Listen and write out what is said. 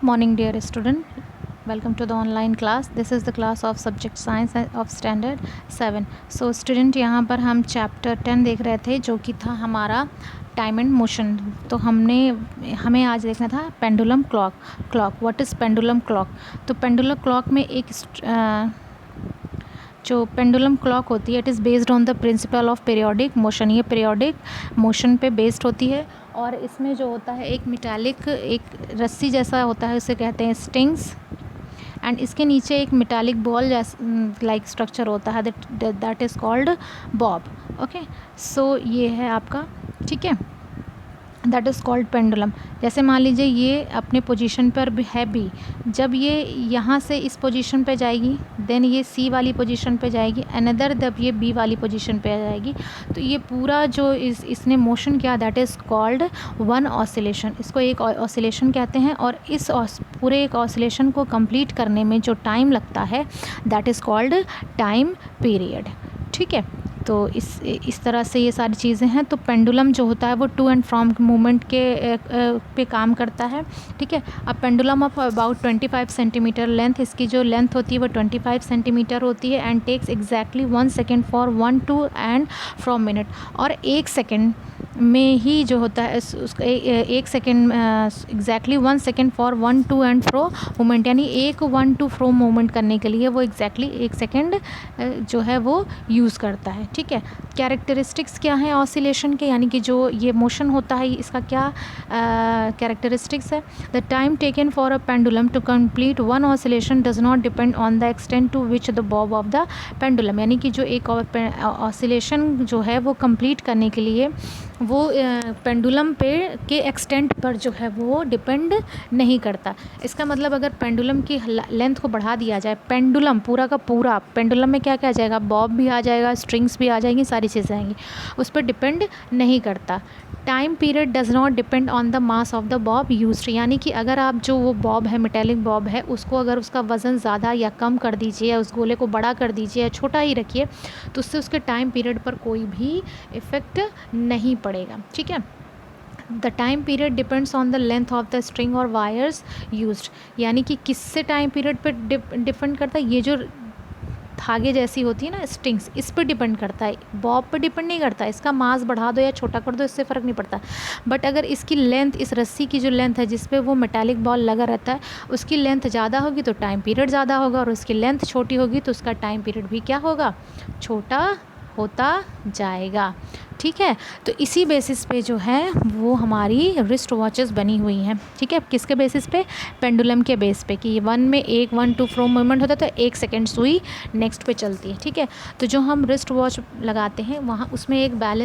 Morning dear student, welcome to the online class. This is the class of subject science of standard 7. So student, यहाँ पर हम chapter 10 देख रहे थे जो कि था हमारा टाइम एंड मोशन. तो हमें आज देखना था pendulum clock. What is pendulum clock? तो पेंडुलम क्लॉक में जो पेंडुलम क्लॉक होती है it is based on the principle of periodic motion. ये पीरियोडिक मोशन पे बेस्ड होती है और इसमें जो होता है एक मेटालिक एक रस्सी जैसा होता है, उसे कहते हैं स्ट्रिंग्स. एंड इसके नीचे एक मेटालिक बॉल लाइक स्ट्रक्चर होता है that is called bob. Okay, so ये है आपका, ठीक है, दैट इज़ कॉल्ड पेंडुलम. जैसे मान लीजिए ये अपने पोजीशन पर है बी. जब ये यहाँ से इस पोजीशन पे जाएगी देन ये सी वाली पोजीशन पे जाएगी, अनदर जब ये बी वाली पोजीशन पे आ जाएगी तो ये पूरा जो इसने मोशन किया that is called one oscillation. इसको एक ऑसिलेशन कहते हैं और इस पूरे एक ऑसिलेशन को कंप्लीट करने में जो टाइम लगता है that is called time period. ठीक है, तो इस तरह से ये सारी चीज़ें हैं. तो पेंडुलम जो होता है वो टू एंड फ्रॉम मूवमेंट के पे काम करता है. ठीक है, अब pendulum of about 25 centimetre length, इसकी जो लेंथ होती है वो 25 सेंटीमीटर होती है and takes exactly 1 second for 1 to and from minute. और 1 सेकेंड में ही जो होता है उसका 1 second exactly 1 second for 1 to and fro movement, यानी एक 1 to फ्रो मूवमेंट करने के लिए वो एग्जैक्टली 1 सेकेंड जो है वो यूज़ करता है. ठीक है, कैरेक्टरिस्टिक्स क्या हैं ऑसिलेशन के, यानी कि जो ये मोशन होता है इसका क्या कैरेक्टरिस्टिक्स है. The time taken for a pendulum to complete one oscillation does not depend on the extent to which the bob of the pendulum. यानी कि जो एक ऑसिलेशन जो है वो कंप्लीट करने के लिए वो पेंडुलम पे के एक्सटेंट पर जो है वो डिपेंड नहीं करता. इसका मतलब अगर पेंडुलम की लेंथ को बढ़ा दिया जाए, पेंडुलम पूरा का पूरा, पेंडुलम में क्या क्या आ जाएगा, बॉब भी आ जाएगा, स्ट्रिंग्स भी आ जाएंगी, सारी चीज़ें आएंगी, उस पर डिपेंड नहीं करता. Time period does not depend on the mass of the Bob used. यानी कि अगर आप जो वो बॉब है, मेटेलिक बॉब है, उसको अगर उसका वज़न ज़्यादा या कम कर दीजिए या उस गोले को बड़ा कर दीजिए या छोटा ही रखिए तो उससे उसके टाइम पीरियड पर कोई भी इफ़ेक्ट नहीं पड़ेगा. ठीक है, the time period depends on the length of the string और वायर्स यूज्ड. यानी कि किससे टाइम पीरियड पर डिपेंड करता है, ये जो धागे जैसी होती है ना स्ट्रिंग्स, इस पर डिपेंड करता है, बॉब पर डिपेंड नहीं करता. इसका मास बढ़ा दो या छोटा कर दो इससे फ़र्क नहीं पड़ता. बट अगर इसकी लेंथ, इस रस्सी की जो लेंथ है जिस पे वो मेटालिक बॉल लगा रहता है, उसकी लेंथ ज़्यादा होगी तो टाइम पीरियड ज़्यादा होगा, और उसकी लेंथ छोटी होगी तो उसका टाइम पीरियड भी क्या होगा, छोटा होता जाएगा. ठीक है, तो इसी बेसिस पे जो है वो हमारी रिस्ट वॉचेस बनी हुई हैं. ठीक है, किसके बेसिस पे, पेंडुलम के बेस पे, कि 1 में 1 to फ्रो मूवमेंट होता है तो 1 सेकेंड सुई नेक्स्ट पे चलती है. ठीक है, तो जो हम रिस्ट वॉच लगाते हैं वहाँ उसमें एक बैलेंस